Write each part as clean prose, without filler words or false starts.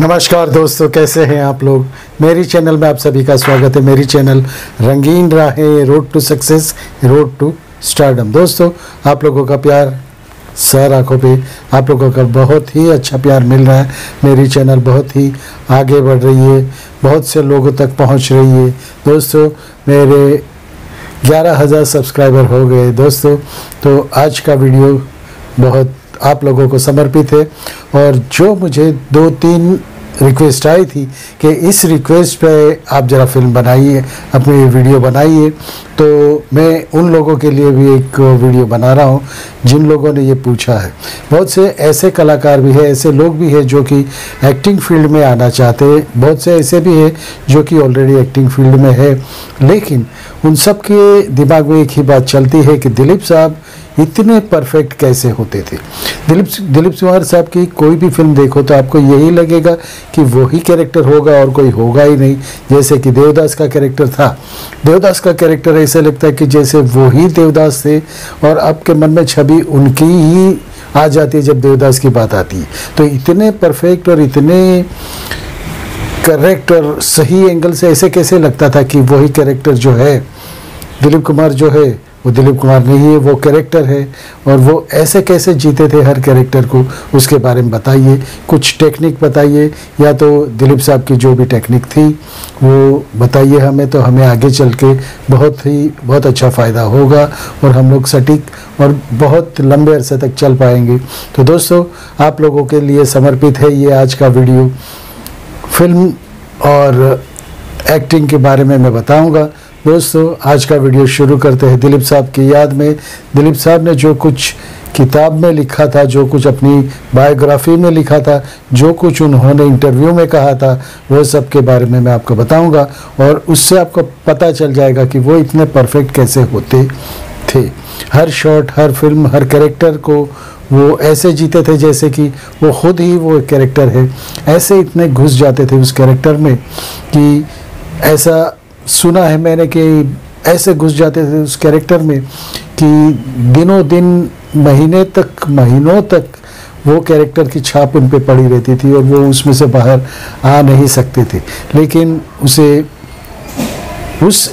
नमस्कार दोस्तों, कैसे हैं आप लोग। मेरी चैनल में आप सभी का स्वागत है। मेरी channel Rangeen Raahein, road to success, road to stardom. दोस्तों, आप लोगों का प्यार सर आंखों पे, आप लोगों का बहुत ही अच्छा प्यार मिल रहा है। मेरी चैनल बहुत ही आगे बढ़ रही है, बहुत से लोगों तक पहुंच रही है। दोस्तों, मेरे 11,000 सब्सक्राइबर हो गए दोस्तों। तो आज का वीडियो बहुत आप लोगों को समर्पित है। और जो मुझे 2-3 रिक्वेस्ट आई थी कि इस रिक्वेस्ट पे आप ज़रा फिल्म बनाइए, अपनी वीडियो बनाइए, तो मैं उन लोगों के लिए भी एक वीडियो बना रहा हूँ जिन लोगों ने ये पूछा है। बहुत से ऐसे कलाकार भी हैं, ऐसे लोग भी हैं जो कि एक्टिंग फील्ड में आना चाहते हैं। बहुत से ऐसे भी हैं जो कि ऑलरेडी एक्टिंग फील्ड में है, लेकिन उन सब के दिमाग में एक ही बात चलती है कि दिलीप साहब इतने परफेक्ट कैसे होते थे। दिलीप कुमार साहब की कोई भी फिल्म देखो तो आपको यही लगेगा कि वही कैरेक्टर होगा और कोई होगा ही नहीं। जैसे कि देवदास का कैरेक्टर था, देवदास का कैरेक्टर ऐसे लगता है कि जैसे वही देवदास थे और आपके मन में छवि उनकी ही आ जाती है जब देवदास की बात आती है। तो इतने परफेक्ट और इतने करेक्ट और सही एंगल से ऐसे कैसे लगता था कि वही कैरेक्टर जो है दिलीप कुमार जो है वो दिलीप कुमार नहीं है, वो कैरेक्टर है। और वो ऐसे कैसे जीते थे हर कैरेक्टर को, उसके बारे में बताइए। कुछ टेक्निक बताइए, या तो दिलीप साहब की जो भी टेक्निक थी वो बताइए हमें, तो हमें आगे चल के बहुत अच्छा फ़ायदा होगा और हम लोग सटीक और बहुत लंबे अरसे तक चल पाएंगे। तो दोस्तों, आप लोगों के लिए समर्पित है ये आज का वीडियो। फिल्म और एक्टिंग के बारे में मैं बताऊँगा। दोस्तों, आज का वीडियो शुरू करते हैं दिलीप साहब की याद में। दिलीप साहब ने जो कुछ किताब में लिखा था, जो कुछ अपनी बायोग्राफी में लिखा था, जो कुछ उन्होंने इंटरव्यू में कहा था, वो सब के बारे में मैं आपको बताऊंगा। और उससे आपको पता चल जाएगा कि वो इतने परफेक्ट कैसे होते थे। हर शॉट, हर फिल्म, हर कैरेक्टर को वो ऐसे जीते थे जैसे कि वो खुद ही वो कैरेक्टर है। ऐसे इतने घुस जाते थे उस कैरेक्टर में कि ऐसा सुना है मैंने कि ऐसे घुस जाते थे उस कैरेक्टर में कि दिनों दिन, महीनों तक वो कैरेक्टर की छाप उन पे पड़ी रहती थी और वो उसमें से बाहर आ नहीं सकते थे। लेकिन उस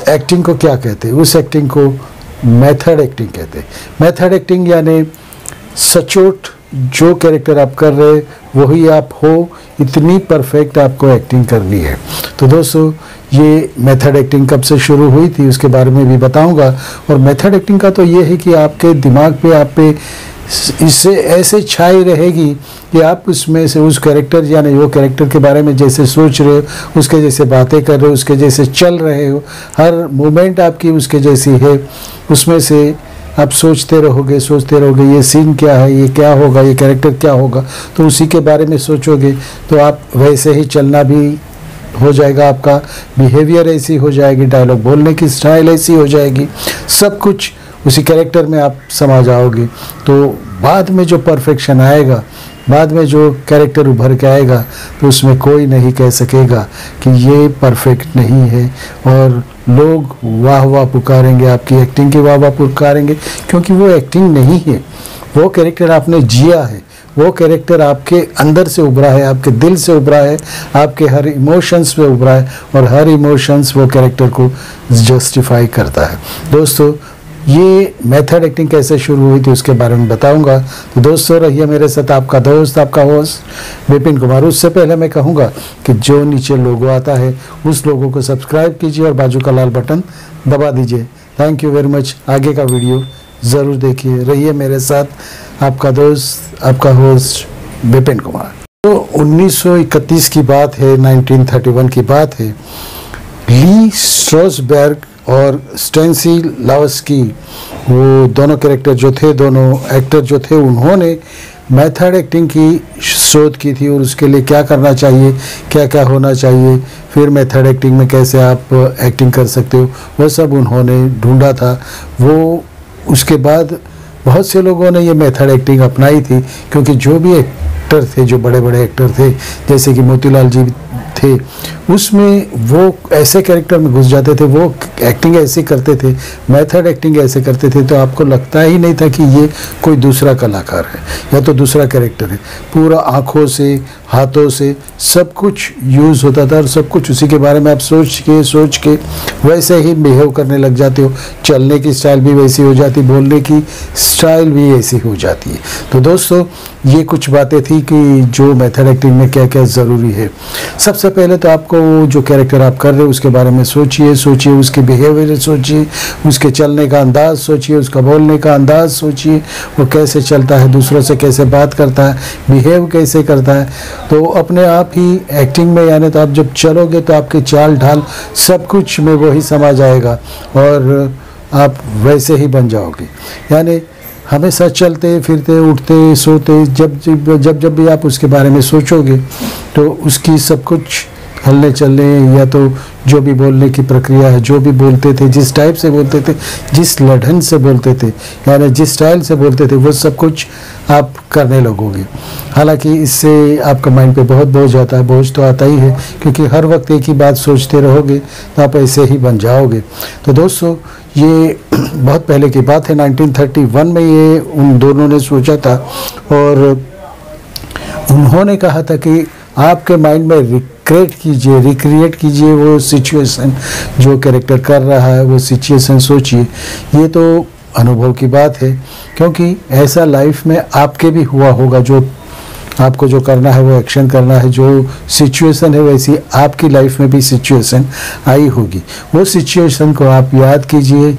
एक्टिंग को क्या कहते हैं? उस एक्टिंग को मेथड एक्टिंग कहते हैं। मेथड एक्टिंग यानी सचोट जो कैरेक्टर आप कर रहे वही आप हो, इतनी परफेक्ट आपको एक्टिंग करनी है। तो दोस्तों, ये मेथड एक्टिंग कब से शुरू हुई थी उसके बारे में भी बताऊंगा। और मेथड एक्टिंग का तो ये है कि आपके दिमाग पे आप पे इससे ऐसे छाई रहेगी कि आप उसमें से उस कैरेक्टर यानी वो कैरेक्टर के बारे में जैसे सोच रहे हो, उसके जैसे बातें कर रहे हो, उसके जैसे चल रहे हो, हर मूवमेंट आपकी उसके जैसी है। उसमें से आप सोचते रहोगे, ये सीन क्या है, ये क्या होगा, ये कैरेक्टर क्या होगा, तो उसी के बारे में सोचोगे तो आप वैसे ही चलना भी हो जाएगा, आपका बिहेवियर ऐसी हो जाएगी, डायलॉग बोलने की स्टाइल ऐसी हो जाएगी, सब कुछ उसी कैरेक्टर में आप समा जाओगे। तो बाद में जो परफेक्शन आएगा, बाद में जो कैरेक्टर उभर के आएगा, तो उसमें कोई नहीं कह सकेगा कि ये परफेक्ट नहीं है। और लोग वाह वाह पुकारेंगे, आपकी एक्टिंग की वाह वाह पुकारेंगे, क्योंकि वो एक्टिंग नहीं है, वो कैरेक्टर आपने जिया है, वो कैरेक्टर आपके अंदर से उभरा है, आपके दिल से उभरा है, आपके हर इमोशंस में उभरा है और हर इमोशंस वो कैरेक्टर को जस्टिफाई करता है। दोस्तों, ये मेथड एक्टिंग कैसे शुरू हुई थी उसके बारे में बताऊंगा। तो दोस्तों, रहिए मेरे साथ, आपका दोस्त, आपका होस्ट विपिन कुमार। उससे पहले मैं कहूँगा कि जो नीचे लोगो आता है उस लोगों को सब्सक्राइब कीजिए और बाजू का लाल बटन दबा दीजिए। Thank you very much. आगे का वीडियो ज़रूर देखिए। रहिए मेरे साथ, आपका दोस्त, आपका होस्ट विपिन कुमार। तो 1931 की बात है, 1931 की बात है। ली स्ट्रॉसबर्ग और स्टेनिस्लावस्की, वो दोनों कैरेक्टर जो थे, दोनों एक्टर जो थे, उन्होंने मेथड एक्टिंग की शोध की थी और उसके लिए क्या करना चाहिए, क्या क्या होना चाहिए, फिर मेथड एक्टिंग में कैसे आप एक्टिंग कर सकते हो, वो सब उन्होंने ढूंढा था। वो उसके बाद बहुत से लोगों ने ये मेथड एक्टिंग अपनाई थी, क्योंकि जो भी एक्टर थे, जो बड़े बड़े एक्टर थे, जैसे कि मोतीलाल जी थे उसमें वो ऐसे कैरेक्टर में घुस जाते थे, वो एक्टिंग ऐसी करते थे, मेथड एक्टिंग ऐसे करते थे, तो आपको लगता ही नहीं था कि ये कोई दूसरा कलाकार है या तो दूसरा कैरेक्टर है। पूरा आँखों से, हाथों से सब कुछ यूज़ होता था और सब कुछ उसी के बारे में आप सोच के वैसे ही बिहेव करने लग जाते हो। चलने की स्टाइल भी वैसी हो जाती, बोलने की स्टाइल भी ऐसी हो जाती है। तो दोस्तों ये कुछ बातें थी कि जो मेथड एक्टिंग में क्या क्या ज़रूरी है। सबसे पहले तो आपको जो कैरेक्टर आप कर रहे हो उसके बारे में सोचिए, उसके बिहेवियर सोचिए, उसके चलने का अंदाज़ सोचिए, उसका बोलने का अंदाज़ सोचिए, वो कैसे चलता है, दूसरों से कैसे बात करता है, बिहेव कैसे करता है। तो अपने आप ही एक्टिंग में यानी तो आप जब चलोगे तो आपके चाल ढाल सब कुछ में वही समा जाएगा और आप वैसे ही बन जाओगे। यानी हमेशा चलते फिरते उठते सोते जब भी आप उसके बारे में सोचोगे तो उसकी सब कुछ हलने चलने या तो जो भी बोलने की प्रक्रिया है, जो भी बोलते थे, जिस टाइप से बोलते थे, जिस लढ़न से बोलते थे, यानी जिस स्टाइल से बोलते थे, वो सब कुछ आप करने लगोगे। हालांकि इससे आपका माइंड पे बहुत बोझ आता है, बोझ तो आता ही है क्योंकि हर वक्त एक ही बात सोचते रहोगे तो आप ऐसे ही बन जाओगे। तो दोस्तों ये बहुत पहले की बात है, 1931 में ये उन दोनों ने सोचा था और उन्होंने कहा था कि आपके माइंड में रिक्रिएट कीजिए वो सिचुएशन, जो कैरेक्टर कर रहा है वो सिचुएशन सोचिए। ये तो अनुभव की बात है क्योंकि ऐसा लाइफ में आपके भी हुआ होगा, जो आपको जो करना है वो एक्शन करना है, जो सिचुएशन है वैसी आपकी लाइफ में भी सिचुएशन आई होगी। वो सिचुएशन को आप याद कीजिए,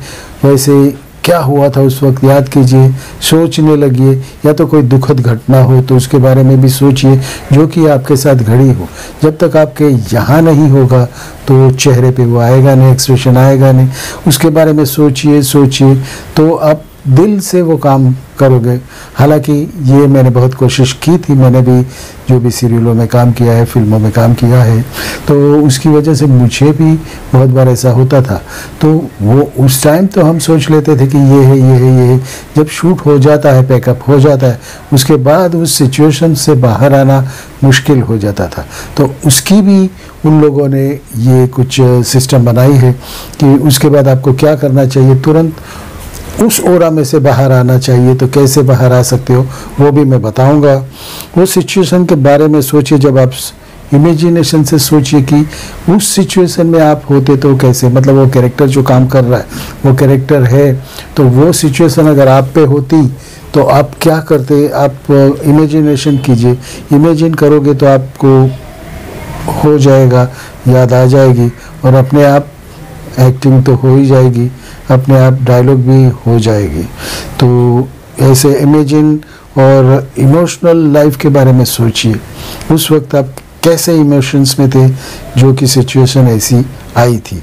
वैसे क्या हुआ था उस वक्त याद कीजिए, सोचने लगिए, या तो कोई दुखद घटना हो तो उसके बारे में भी सोचिए जो कि आपके साथ घड़ी हो। जब तक आपके यहाँ नहीं होगा तो चेहरे पे वो आएगा नहीं, एक्सप्रेशन आएगा नहीं। उसके बारे में सोचिए तो आप दिल से वो काम करोगे। हालांकि ये मैंने बहुत कोशिश की थी, मैंने भी जो भी सीरियलों में काम किया है, फिल्मों में काम किया है, तो उसकी वजह से मुझे भी बहुत बार ऐसा होता था। तो वो उस टाइम तो हम सोच लेते थे कि ये है। जब शूट हो जाता है, पैकअप हो जाता है, उसके बाद उस सिचुएशन से बाहर आना मुश्किल हो जाता था। तो उसकी भी उन लोगों ने ये कुछ सिस्टम बनाई है कि उसके बाद आपको क्या करना चाहिए, तुरंत उस ओरा में से बाहर आना चाहिए। तो कैसे बाहर आ सकते हो वो भी मैं बताऊंगा। वो सिचुएशन के बारे में सोचिए, जब आप इमेजिनेशन से सोचिए कि उस सिचुएशन में आप होते तो कैसे, मतलब वो कैरेक्टर जो काम कर रहा है वो कैरेक्टर है, तो वो सिचुएशन अगर आप पे होती तो आप क्या करते। आप इमेजिनेशन कीजिए, इमेजिन करोगे तो आपको हो जाएगा, याद आ जाएगी और अपने आप एक्टिंग तो हो ही जाएगी, अपने आप डायलॉग भी हो जाएगी। तो ऐसे इमेजिन और इमोशनल लाइफ के बारे में सोचिए, उस वक्त आप कैसे इमोशंस में थे, जो कि सिचुएशन ऐसी आई थी।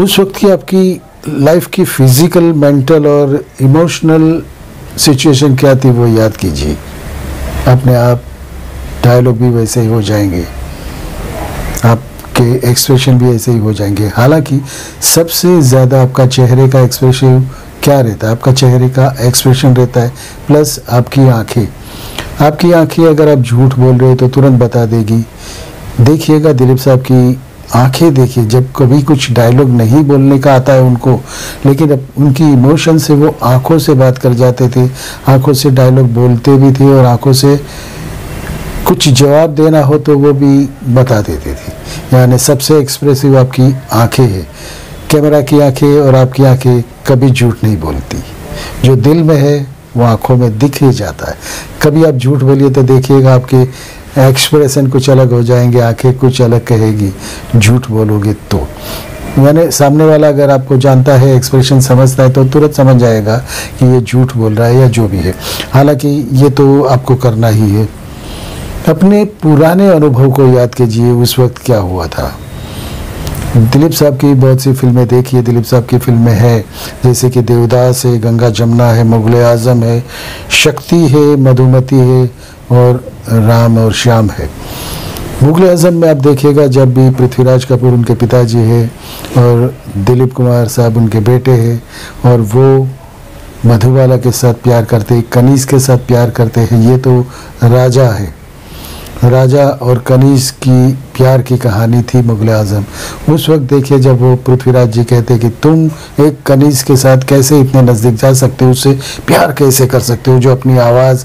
उस वक्त की आपकी लाइफ की फिजिकल, मेंटल और इमोशनल सिचुएशन क्या थी वो याद कीजिए। अपने आप डायलॉग भी वैसे ही हो जाएंगे, आपके एक्सप्रेशन भी ऐसे ही हो जाएंगे। हालांकि सबसे ज़्यादा आपका चेहरे का एक्सप्रेशन क्या रहता है, आपका चेहरे का एक्सप्रेशन रहता है प्लस आपकी आंखें। आपकी आंखें अगर आप झूठ बोल रहे हो तो तुरंत बता देगी। देखिएगा दिलीप साहब की आंखें देखिए, जब कभी कुछ डायलॉग नहीं बोलने का आता है उनको, लेकिन अब उनकी इमोशन से वो आंखों से बात कर जाते थे, आंखों से डायलॉग बोलते भी थे और आंखों से कुछ जवाब देना हो तो वो भी बता देते थे। यानी सबसे एक्सप्रेसिव आपकी आंखें हैं। कैमरा की आंखें और आपकी आंखें कभी झूठ नहीं बोलती, जो दिल में है वो आंखों में दिख ही जाता है। कभी आप झूठ बोलिए तो देखिएगा आपके एक्सप्रेशन कुछ अलग हो जाएंगे, आंखें कुछ अलग कहेगी झूठ बोलोगे तो। यानी सामने वाला अगर आपको जानता है, एक्सप्रेशन समझता है तो तुरंत समझ जाएगा कि ये झूठ बोल रहा है या जो भी है। हालांकि ये तो आपको करना ही है। अपने पुराने अनुभव को याद कीजिए, उस वक्त क्या हुआ था। दिलीप साहब की बहुत सी फिल्में देखिए, दिलीप साहब की फिल्में हैं जैसे कि देवदास है, गंगा जमुना है, मुगले आजम है, शक्ति है, मधुमती है और राम और श्याम है। मुगले आजम में आप देखिएगा जब भी पृथ्वीराज कपूर उनके पिताजी है और दिलीप कुमार साहब उनके बेटे हैं और वो मधुबाला के साथ प्यार करते, कनीज के साथ प्यार करते हैं। ये तो राजा है, राजा और कनीज की प्यार की कहानी थी मुग़ल आज़म। उस वक्त देखिए जब वो पृथ्वीराज जी कहते कि तुम एक कनीज के साथ कैसे इतने नज़दीक जा सकते हो, उससे प्यार कैसे कर सकते हो, जो अपनी आवाज़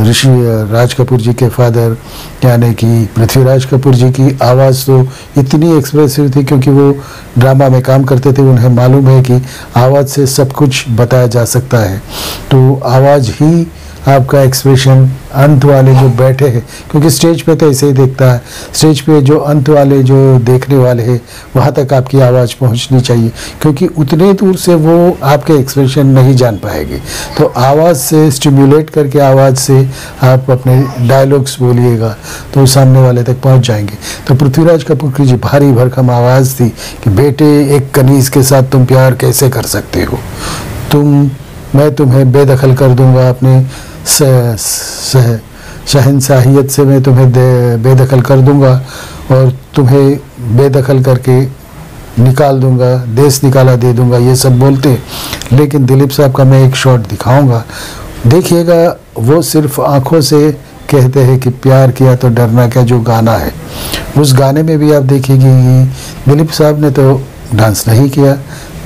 ऋषि राज कपूर जी के फादर यानी कि पृथ्वीराज कपूर जी की आवाज़ तो इतनी एक्सप्रेसिव थी, क्योंकि वो ड्रामा में काम करते थे, उन्हें मालूम है कि आवाज़ से सब कुछ बताया जा सकता है। तो आवाज़ ही आपका एक्सप्रेशन, अंत वाले जो बैठे हैं, क्योंकि स्टेज पे तो ऐसे ही देखता है, स्टेज पे जो अंत वाले जो देखने वाले हैं वहाँ तक आपकी आवाज़ पहुँचनी चाहिए, क्योंकि उतने दूर से वो आपके एक्सप्रेशन नहीं जान पाएगी। तो आवाज़ से स्टिमुलेट करके, आवाज़ से आप अपने डायलॉग्स बोलिएगा तो सामने वाले तक पहुँच जाएंगे। तो पृथ्वीराज कपूर की जी भारी भरकम आवाज़ थी कि बेटे एक कनीज़ के साथ तुम प्यार कैसे कर सकते हो, मैं तुम्हें बेदखल कर दूंगा, अपने शहंशाहियत से मैं तुम्हें बेदखल कर दूंगा और तुम्हें बेदखल करके निकाल दूंगा, देश निकाला दे दूंगा, ये सब बोलते। लेकिन दिलीप साहब का मैं एक शॉट दिखाऊंगा, देखिएगा। वो सिर्फ आंखों से कहते हैं कि प्यार किया तो डरना क्या, जो गाना है उस गाने में भी आप देखेंगे कि दिलीप साहब ने तो डांस नहीं किया,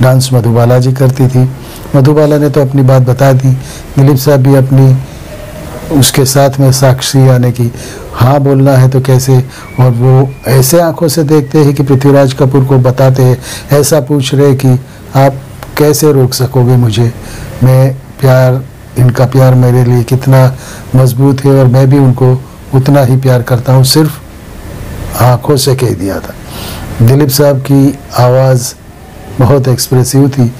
डांस मधुबाला जी करती थी। मधुबाला ने तो अपनी बात बता दी, दिलीप साहब भी अपनी उसके साथ में साक्षी यानी कि हाँ बोलना है तो कैसे, और वो ऐसे आंखों से देखते हैं कि पृथ्वीराज कपूर को बताते हैं, ऐसा पूछ रहे कि आप कैसे रोक सकोगे मुझे, मैं प्यार, इनका प्यार मेरे लिए कितना मजबूत है और मैं भी उनको उतना ही प्यार करता हूँ, सिर्फ आंखों से कह दिया था। दिलीप साहब की आवाज़ बहुत एक्सप्रेसिव थी,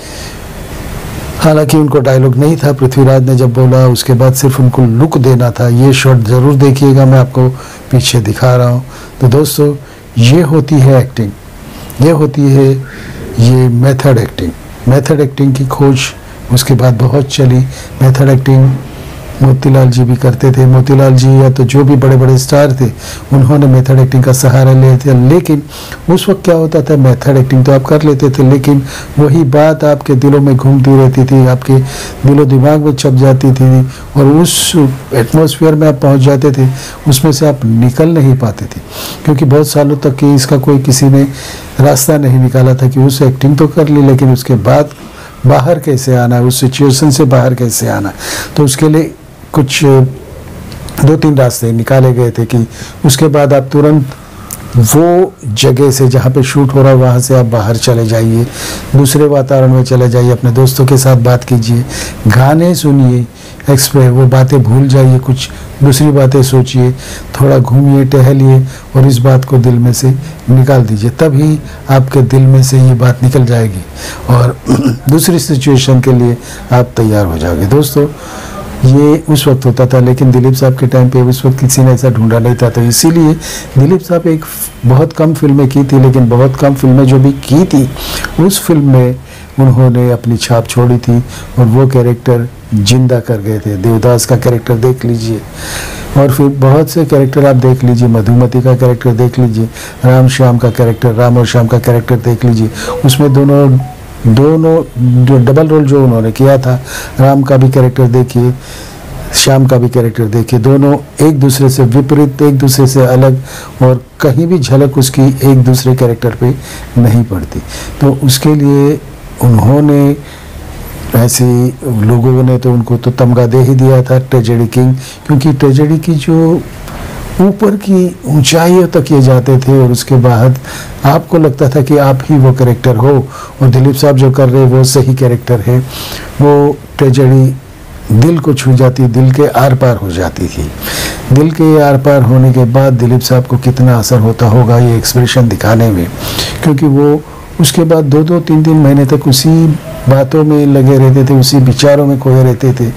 हालांकि उनको डायलॉग नहीं था। पृथ्वीराज ने जब बोला उसके बाद सिर्फ उनको लुक देना था। ये शॉट ज़रूर देखिएगा, मैं आपको पीछे दिखा रहा हूँ। तो दोस्तों ये होती है एक्टिंग, ये होती है ये मेथड एक्टिंग। मेथड एक्टिंग की खोज उसके बाद बहुत चली। मेथड एक्टिंग मोतीलाल जी भी करते थे। मोतीलाल जी या तो जो भी बड़े बड़े स्टार थे उन्होंने मेथड एक्टिंग का सहारा लिए थे। लेकिन उस वक्त क्या होता था, मेथड एक्टिंग तो आप कर लेते थे, लेकिन वही बात आपके दिलों में घूमती रहती थी, आपके दिलो दिमाग में छप जाती थी और उस एटमॉस्फेयर में आप पहुंच जाते थे, उसमें से आप निकल नहीं पाते थे, क्योंकि बहुत सालों तक कि इसका कोई किसी ने रास्ता नहीं निकाला था कि उस एक्टिंग तो कर ली, लेकिन उसके बाद बाहर कैसे आना है, उस सिचुएशन से बाहर कैसे आना। तो उसके लिए कुछ 2-3 रास्ते निकाले गए थे कि उसके बाद आप तुरंत वो जगह से जहाँ पे शूट हो रहा है वहाँ से आप बाहर चले जाइए, दूसरे वातावरण में चले जाइए, अपने दोस्तों के साथ बात कीजिए, गाने सुनिए, एक्सप्रेस वो बातें भूल जाइए, कुछ दूसरी बातें सोचिए, थोड़ा घूमिए टहलिए और इस बात को दिल में से निकाल दीजिए, तभी आपके दिल में से ये बात निकल जाएगी और दूसरी सिचुएशन के लिए आप तैयार हो जाओगे। दोस्तों ये उस वक्त होता था, लेकिन दिलीप साहब के टाइम पे उस वक्त किसी ने ऐसा ढूंढा नहीं था। तो इसीलिए दिलीप साहब एक बहुत कम फिल्में की थी, लेकिन बहुत कम फिल्में जो भी की थी उस फिल्म में उन्होंने अपनी छाप छोड़ी थी और वो कैरेक्टर जिंदा कर गए थे। देवदास का कैरेक्टर देख लीजिए और फिर बहुत से कैरेक्टर आप देख लीजिए, मधुमती का कैरेक्टर देख लीजिए, राम श्याम का कैरेक्टर, राम और श्याम का कैरेक्टर देख लीजिए। उसमें दोनों जो डबल रोल जो उन्होंने किया था, राम का भी कैरेक्टर देखिए, श्याम का भी कैरेक्टर देखिए, दोनों एक दूसरे से विपरीत, एक दूसरे से अलग, और कहीं भी झलक उसकी एक दूसरे कैरेक्टर पे नहीं पड़ती। तो उसके लिए उन्होंने ऐसे लोगों ने तो उनको तो तमगा दे ही दिया था ट्रेजेडी किंग, क्योंकि ट्रेजेडी की जो ऊपर की ऊंचाइयों तक ये जाते थे और उसके बाद आपको लगता था कि आप ही वो कैरेक्टर हो और दिलीप साहब जो कर रहे वो सही कैरेक्टर है। वो ट्रेजेडी दिल को छू जाती, दिल के आर पार हो जाती थी। दिल के आर पार होने के बाद दिलीप साहब को कितना असर होता होगा ये एक्सप्रेशन दिखाने में, क्योंकि वो उसके बाद 2-2, 3-3 महीने तक उसी बातों में लगे रहते थे, उसी विचारों में खोए रहते थे।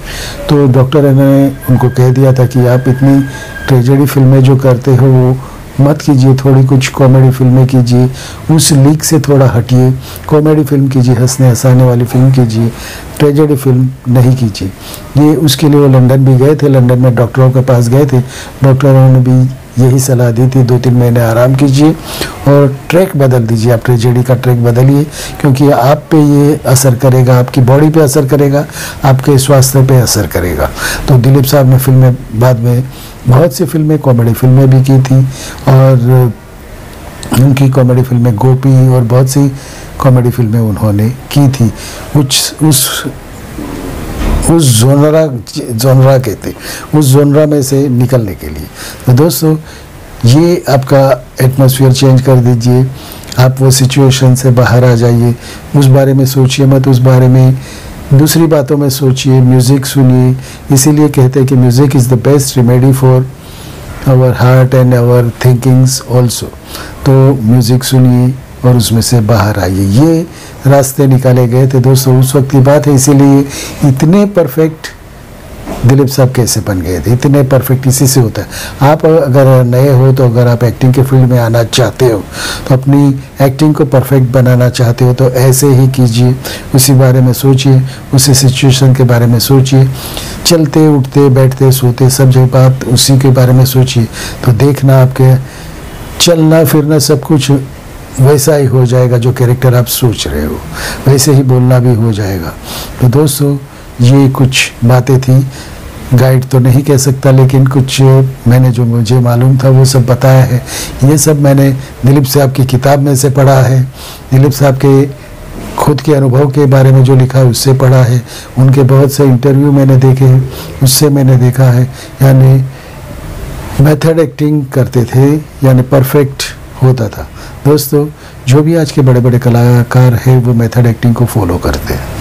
तो डॉक्टर ने उनको कह दिया था कि आप इतनी ट्रेजेडी फिल्में जो करते हो वो मत कीजिए, थोड़ी कुछ कॉमेडी फिल्में कीजिए, उस लीक से थोड़ा हटिए, कॉमेडी फिल्म कीजिए, हंसने हंसाने वाली फिल्म कीजिए, ट्रेजेडी फिल्म नहीं कीजिए। ये उसके लिए वो लंदन भी गए थे, लंदन में डॉक्टरों के पास गए थे, डॉक्टरों ने भी यही सलाह दी थी 2-3 महीने आराम कीजिए और ट्रैक बदल दीजिए, आप ट्रेजेडी का ट्रैक बदलिए, क्योंकि आप पे ये असर करेगा, आपकी बॉडी पे असर करेगा, आपके स्वास्थ्य पे असर करेगा। तो दिलीप साहब ने फिल्में बाद में बहुत सी फिल्में, कॉमेडी फिल्में भी की थी, और उनकी कॉमेडी फिल्में गोपी और बहुत सी कॉमेडी फिल्में उन्होंने की थी। उस जोनरा कहते, उस जोनरा में से निकलने के लिए। तो दोस्तों, ये आपका एटमॉस्फेयर चेंज कर दीजिए, आप वो सिचुएशन से बाहर आ जाइए, उस बारे में सोचिए मत, उस बारे में दूसरी बातों में सोचिए, म्यूज़िक सुनिए। इसीलिए कहते हैं कि music is the best remedy for our heart and our thinkings also. तो म्यूज़िक सुनिए और उसमें से बाहर आइए। ये रास्ते निकाले गए थे दोस्तों, उस वक्त की बात है। इसीलिए इतने परफेक्ट दिलीप साहब कैसे बन गए थे, इतने परफेक्ट इसी से होता है। आप अगर नए हो, तो अगर आप एक्टिंग के फील्ड में आना चाहते हो, तो अपनी एक्टिंग को परफेक्ट बनाना चाहते हो, तो ऐसे ही कीजिए, उसी बारे में सोचिए, उसी सिचुएशन के बारे में सोचिए, चलते उठते बैठते सोते सब जगह बात उसी के बारे में सोचिए। तो देखना आपके चलना फिरना सब कुछ वैसा ही हो जाएगा, जो कैरेक्टर आप सोच रहे हो वैसे ही बोलना भी हो जाएगा। तो दोस्तों, ये कुछ बातें थी, गाइड तो नहीं कह सकता, लेकिन कुछ मैंने जो मुझे मालूम था वो सब बताया है। ये सब मैंने दिलीप साहब की किताब में से पढ़ा है, दिलीप साहब के खुद के अनुभव के बारे में जो लिखा है उससे पढ़ा है, उनके बहुत से इंटरव्यू मैंने देखे हैं उससे मैंने देखा है। यानी मेथड एक्टिंग करते थे, यानी परफेक्ट होता था। दोस्तों, जो भी आज के बड़े बड़े कलाकार हैं वो मेथड एक्टिंग को फॉलो करते हैं।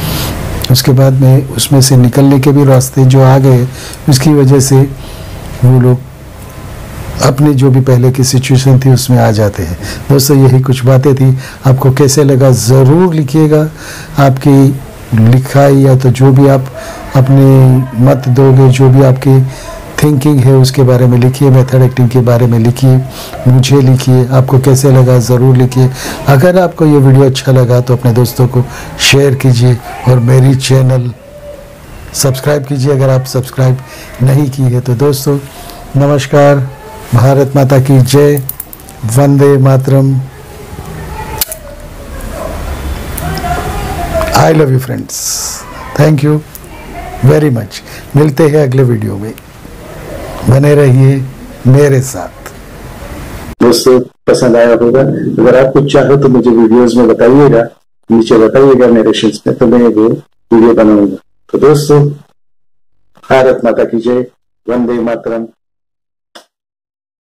उसके बाद में उसमें से निकलने के भी रास्ते जो आ गए, उसकी वजह से वो लोग अपने जो भी पहले की सिचुएशन थी उसमें आ जाते हैं। दोस्तों, यही कुछ बातें थी। आपको कैसे लगा ज़रूर लिखिएगा। आपकी लिखाई या तो जो भी आप अपने मत दोगे, जो भी आपकी थिंकिंग है उसके बारे में लिखिए, मेथड एक्टिंग के बारे में लिखिए, मुझे लिखिए, आपको कैसे लगा ज़रूर लिखिए। अगर आपको ये वीडियो अच्छा लगा तो अपने दोस्तों को शेयर कीजिए और मेरी चैनल सब्सक्राइब कीजिए अगर आप सब्सक्राइब नहीं की है। तो दोस्तों, नमस्कार, भारत माता की जय, Vande Mataram. I love you friends, thank you very much. मिलते हैं अगले वीडियो में, बने रहिए मेरे साथ। दोस्तों, पसंद आया होगा। अगर आप कुछ चाहो तो मुझे वीडियोस में बताइएगा, नीचे बताइएगा नरेशंस में, तो मैं वो वीडियो बनाऊंगा। तो दोस्तों, भारत माता की जय, वंदे मातरम।